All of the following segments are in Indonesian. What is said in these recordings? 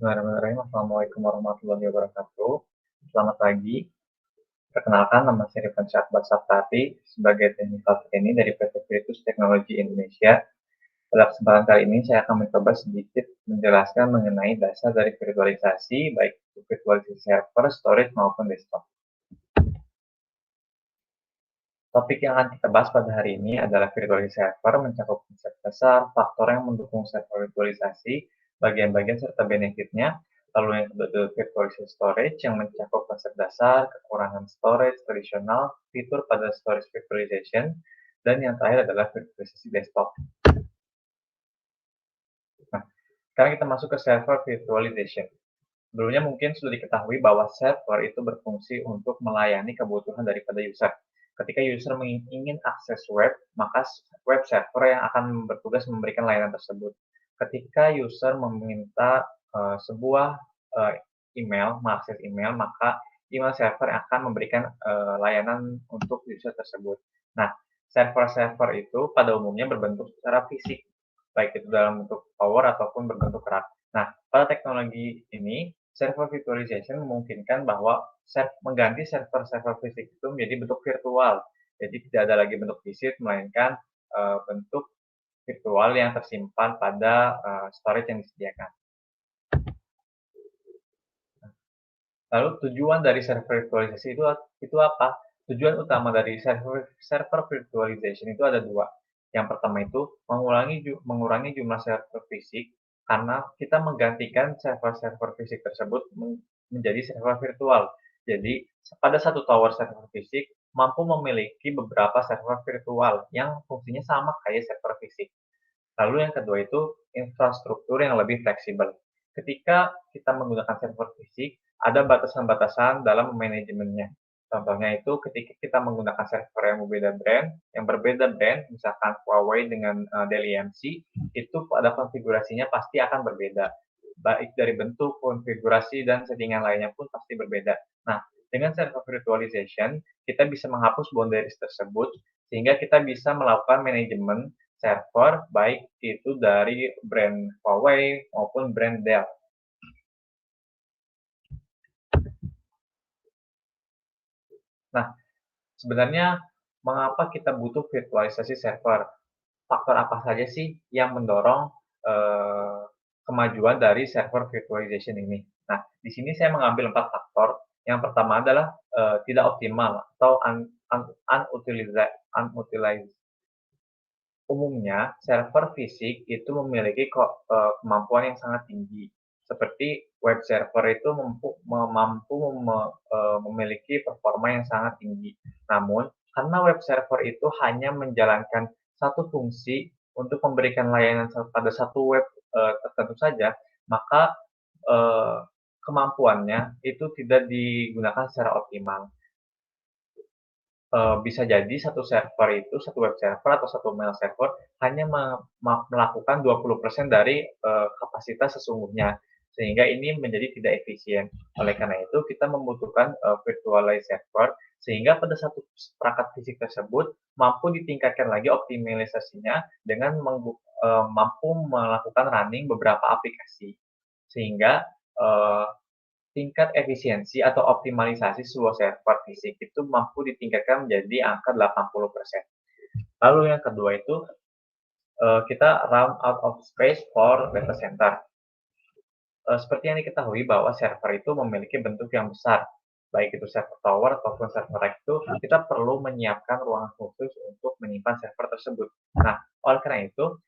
Bismillahirrahmanirrahim. Assalamualaikum warahmatullahi wabarakatuh. Selamat pagi. Perkenalkan, nama saya Rifan Syahbaz Saptari sebagai Technical Trainee dari PT Veritus Teknologi Indonesia. Pada kesempatan kali ini, saya akan mencoba sedikit menjelaskan mengenai dasar dari virtualisasi, baik itu virtualisasi server, storage, maupun desktop. Topik yang akan kita bahas pada hari ini adalah virtualisasi server, mencakup konsep dasar, faktor yang mendukung server virtualisasi, bagian-bagian serta benefitnya. Lalu yang kedua adalah virtualisasi storage yang mencakup konsep dasar, kekurangan storage tradisional, fitur pada storage virtualization, dan yang terakhir adalah virtualisasi desktop. Nah, sekarang kita masuk ke server virtualization. Sebelumnya mungkin sudah diketahui bahwa server itu berfungsi untuk melayani kebutuhan daripada user. Ketika user ingin akses web, maka web server yang akan bertugas memberikan layanan tersebut. Ketika user meminta sebuah email, mengakses email, maka email server akan memberikan layanan untuk user tersebut. Nah, server-server itu pada umumnya berbentuk secara fisik, baik itu dalam bentuk tower ataupun berbentuk rak. Nah, pada teknologi ini, server virtualization memungkinkan bahwa mengganti server-server fisik itu menjadi bentuk virtual. Jadi tidak ada lagi bentuk fisik, melainkan bentuk virtual yang tersimpan pada storage yang disediakan. Lalu tujuan dari server virtualisasi itu apa? Tujuan utama dari server virtualization itu ada dua. Yang pertama itu mengurangi jumlah server fisik karena kita menggantikan server-server fisik tersebut menjadi server virtual. Jadi pada satu tower server fisik mampu memiliki beberapa server virtual yang fungsinya sama kayak server fisik. Lalu yang kedua itu infrastruktur yang lebih fleksibel. Ketika kita menggunakan server fisik, ada batasan-batasan dalam manajemennya. Contohnya itu ketika kita menggunakan server yang berbeda brand, misalkan Huawei dengan Dell EMC, itu pada konfigurasinya pasti akan berbeda. Baik dari bentuk, konfigurasi, dan settingan lainnya pun pasti berbeda. Nah, dengan server virtualization, kita bisa menghapus boundaries tersebut, sehingga kita bisa melakukan manajemen server, baik itu dari brand Huawei maupun brand Dell. Nah, sebenarnya mengapa kita butuh virtualisasi server? Faktor apa saja sih yang mendorong kemajuan dari server virtualization ini? Nah, di sini saya mengambil 4 faktor. Yang pertama adalah tidak optimal atau unutilized. Umumnya, server fisik itu memiliki kemampuan yang sangat tinggi. Seperti web server itu mampu memiliki performa yang sangat tinggi. Namun, karena web server itu hanya menjalankan satu fungsi untuk memberikan layanan pada satu web tertentu saja, maka kemampuannya itu tidak digunakan secara optimal. Bisa jadi satu server itu, satu web server atau satu mail server hanya melakukan 20% dari kapasitas sesungguhnya, sehingga ini menjadi tidak efisien. Oleh karena itu, kita membutuhkan virtualized server, sehingga pada satu perangkat fisik tersebut mampu ditingkatkan lagi optimalisasinya dengan mampu melakukan running beberapa aplikasi, sehingga tingkat efisiensi atau optimalisasi sebuah server fisik itu mampu ditingkatkan menjadi angka 80%. Lalu yang kedua itu kita run out of space for data center. Seperti yang diketahui bahwa server itu memiliki bentuk yang besar, baik itu server tower ataupun server rack itu kita perlu menyiapkan ruangan khusus untuk menyimpan server tersebut. Nah, oleh karena itu,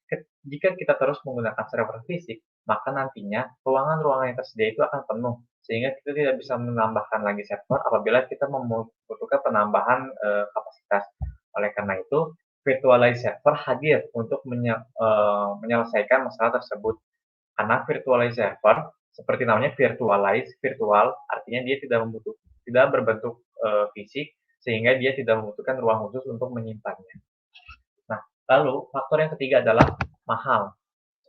jika kita terus menggunakan server fisik, maka nantinya ruangan-ruangan yang tersedia itu akan penuh, sehingga kita tidak bisa menambahkan lagi server apabila kita membutuhkan penambahan kapasitas. Oleh karena itu, virtualized server hadir untuk menyelesaikan masalah tersebut. Karena virtualized server, seperti namanya virtual, artinya dia tidak berbentuk fisik, sehingga dia tidak membutuhkan ruang khusus untuk menyimpannya. Nah, lalu faktor yang ketiga adalah mahal.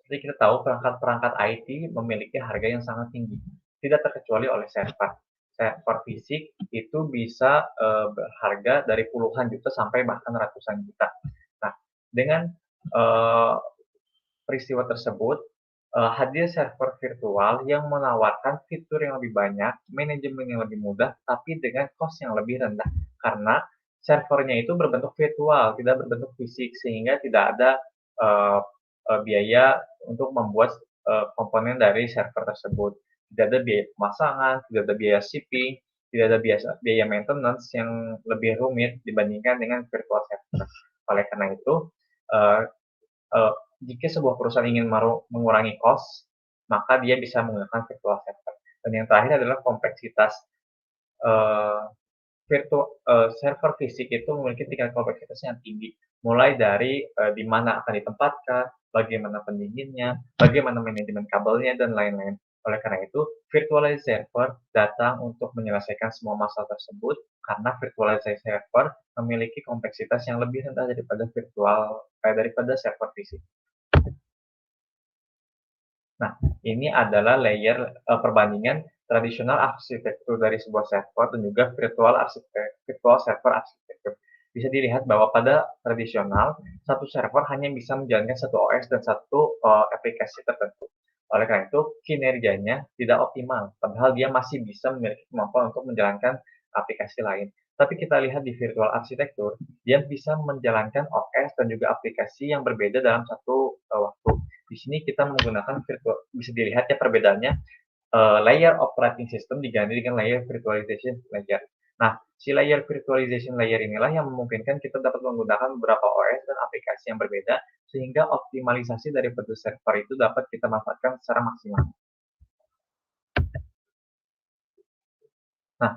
Seperti kita tahu, perangkat-perangkat IT memiliki harga yang sangat tinggi, tidak terkecuali oleh server. Server fisik itu bisa berharga dari puluhan juta sampai bahkan ratusan juta. Nah, dengan peristiwa tersebut, hadir server virtual yang menawarkan fitur yang lebih banyak, manajemen yang lebih mudah, tapi dengan cost yang lebih rendah. Karena servernya itu berbentuk virtual, tidak berbentuk fisik, sehingga tidak ada uh, biaya untuk membuat komponen dari server tersebut. Tidak ada biaya pemasangan, tidak ada biaya shipping, tidak ada biaya maintenance yang lebih rumit dibandingkan dengan virtual server. Oleh karena itu, uh, uh, jika sebuah perusahaan ingin mengurangi cost, maka dia bisa menggunakan virtual server. Dan yang terakhir adalah kompleksitas. Uh, server fisik itu memiliki tingkat kompleksitas yang tinggi, mulai dari di mana akan ditempatkan, bagaimana pendinginnya, bagaimana manajemen kabelnya, dan lain-lain. Oleh karena itu, virtualized server datang untuk menyelesaikan semua masalah tersebut karena virtualized server memiliki kompleksitas yang lebih rendah daripada server fisik. Nah, ini adalah layer perbandingan tradisional arsitektur dari sebuah server dan juga virtual server arsitektur. Bisa dilihat bahwa pada tradisional, satu server hanya bisa menjalankan satu OS dan satu aplikasi tertentu. Oleh karena itu, kinerjanya tidak optimal, padahal dia masih bisa memiliki kemampuan untuk menjalankan aplikasi lain. Tapi kita lihat di virtual arsitektur, dia bisa menjalankan OS dan juga aplikasi yang berbeda dalam satu waktu. Di sini kita menggunakan bisa dilihat ya perbedaannya, layer operating system diganti dengan layer virtualization layer. Nah, si layer virtualization layer inilah yang memungkinkan kita dapat menggunakan beberapa OS dan aplikasi yang berbeda, sehingga optimalisasi dari server itu dapat kita manfaatkan secara maksimal. Nah,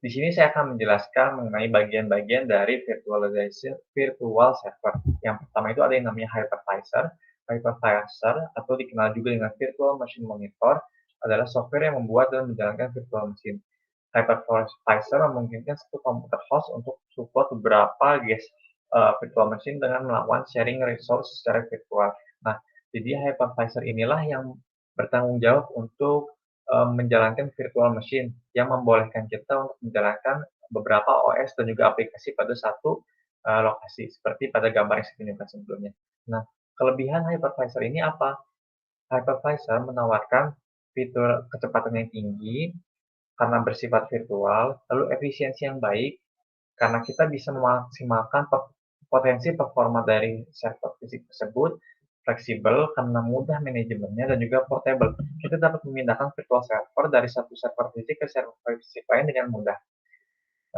di sini saya akan menjelaskan mengenai bagian-bagian dari virtual server. Yang pertama itu ada yang namanya hypervisor. Hypervisor atau dikenal juga dengan virtual machine monitor adalah software yang membuat dan menjalankan virtual machine. Hypervisor memungkinkan satu komputer host untuk support beberapa virtual machine dengan melakukan sharing resource secara virtual. Nah, jadi hypervisor inilah yang bertanggung jawab untuk menjalankan virtual machine yang membolehkan kita untuk menjalankan beberapa OS dan juga aplikasi pada satu lokasi, seperti pada gambar yang saya tunjukkan sebelumnya. Nah, kelebihan hypervisor ini apa? Hypervisor menawarkan fitur kecepatan yang tinggi karena bersifat virtual, lalu efisiensi yang baik karena kita bisa memaksimalkan potensi performa dari server fisik tersebut, fleksibel karena mudah manajemennya dan juga portable. Kita dapat memindahkan virtual server dari satu server fisik ke server fisik lain dengan mudah.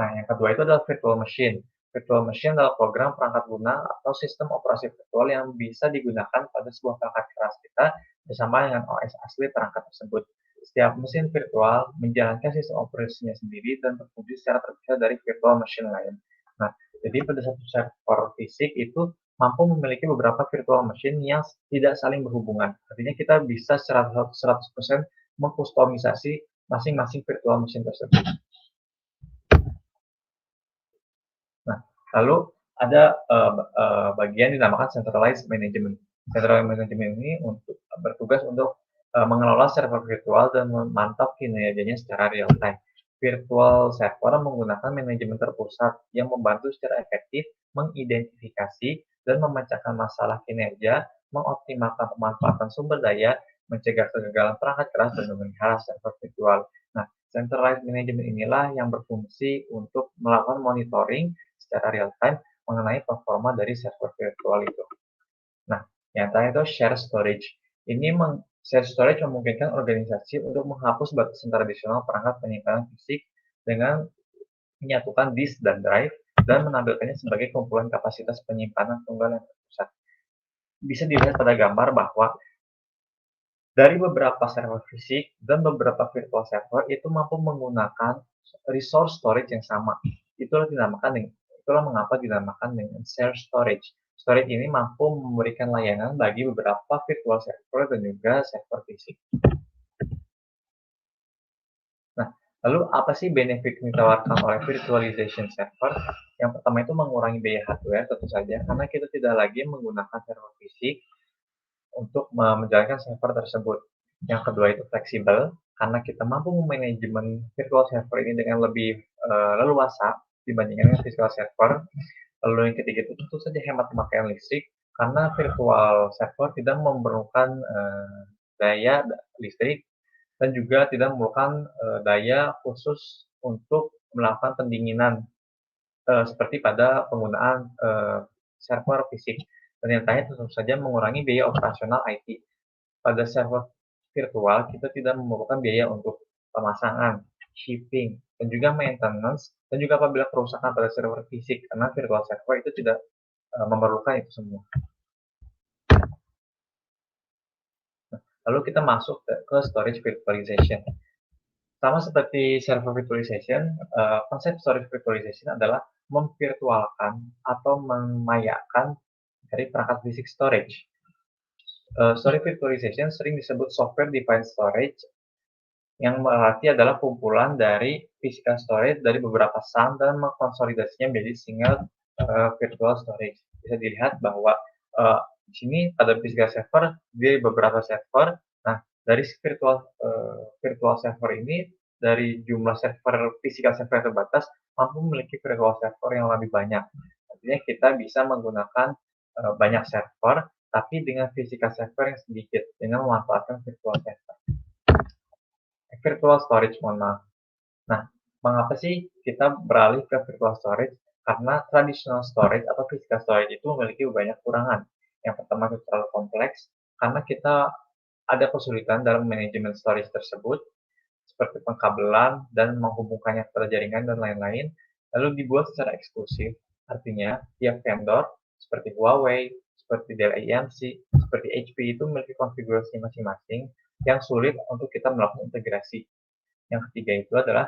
Nah, yang kedua itu adalah virtual machine. Virtual machine adalah program perangkat lunak atau sistem operasi virtual yang bisa digunakan pada sebuah perangkat keras kita bersama dengan OS asli perangkat tersebut. Setiap mesin virtual menjalankan sistem operasinya sendiri dan berfungsi secara terpisah dari virtual machine lain. Nah, jadi pada satu server fisik itu mampu memiliki beberapa virtual machine yang tidak saling berhubungan. Artinya kita bisa 100% mengkustomisasi masing-masing virtual machine tersebut. Nah, lalu ada bagian dinamakan centralized management. Centralized management ini bertugas untuk mengelola server virtual dan memantau kinerjanya secara real time. Virtual server menggunakan manajemen terpusat yang membantu secara efektif mengidentifikasi dan memecahkan masalah kinerja, mengoptimalkan pemanfaatan sumber daya, mencegah kegagalan perangkat keras, dan memelihara server virtual. Nah, centralized management inilah yang berfungsi untuk melakukan monitoring secara real time mengenai performa dari server virtual itu. Nah, yang terakhir itu share storage. Share storage memungkinkan organisasi untuk menghapus batasan tradisional perangkat penyimpanan fisik dengan menyatukan disk dan drive dan menampilkannya sebagai kumpulan kapasitas penyimpanan tunggal yang terpusat. Bisa dilihat pada gambar bahwa dari beberapa server fisik dan beberapa virtual server itu mampu menggunakan resource storage yang sama. Itulah mengapa dinamakan dengan share storage. Storage ini mampu memberikan layanan bagi beberapa virtual server dan juga server fisik. Nah, lalu apa sih benefit yang ditawarkan oleh virtualization server? Yang pertama itu mengurangi biaya hardware tentu saja, karena kita tidak lagi menggunakan server fisik untuk menjalankan server tersebut. Yang kedua itu fleksibel, karena kita mampu memanajemen virtual server ini dengan lebih leluasa dibandingkan dengan physical server. Lalu yang ketiga itu tentu saja hemat pemakaian listrik, karena virtual server tidak memerlukan daya listrik dan juga tidak memerlukan daya khusus untuk melakukan pendinginan seperti pada penggunaan server fisik. Dan yang terakhir tentu saja mengurangi biaya operasional IT. Pada server virtual, kita tidak memerlukan biaya untuk pemasangan, shipping, dan juga maintenance, dan juga apabila kerusakan pada server fisik, karena virtual server itu tidak memerlukan itu semua. Lalu kita masuk ke storage virtualization. Sama seperti server virtualization, konsep storage virtualization adalah memvirtualkan atau memayakan dari perangkat fisik storage. Storage virtualization sering disebut software defined storage, yang berarti adalah kumpulan dari physical storage dari beberapa SAN dan mengkonsolidasinya menjadi single virtual storage. Bisa dilihat bahwa di sini ada physical server di beberapa server. Nah, dari virtual server ini, dari jumlah server physical server yang terbatas, mampu memiliki virtual server yang lebih banyak. Artinya kita bisa menggunakan banyak server, tapi dengan physical server yang sedikit, dengan memanfaatkan virtual server. Virtual storage, mohon maaf. Nah, mengapa sih kita beralih ke virtual storage? Karena traditional storage atau physical storage itu memiliki banyak kekurangan. Yang pertama itu terlalu kompleks, karena kita ada kesulitan dalam manajemen storage tersebut, seperti pengkabelan dan menghubungkannya pada jaringan dan lain-lain, lalu dibuat secara eksklusif. Artinya, tiap vendor seperti Huawei, seperti Dell EMC, seperti HP itu memiliki konfigurasi masing-masing yang sulit untuk kita melakukan integrasi. Yang ketiga itu adalah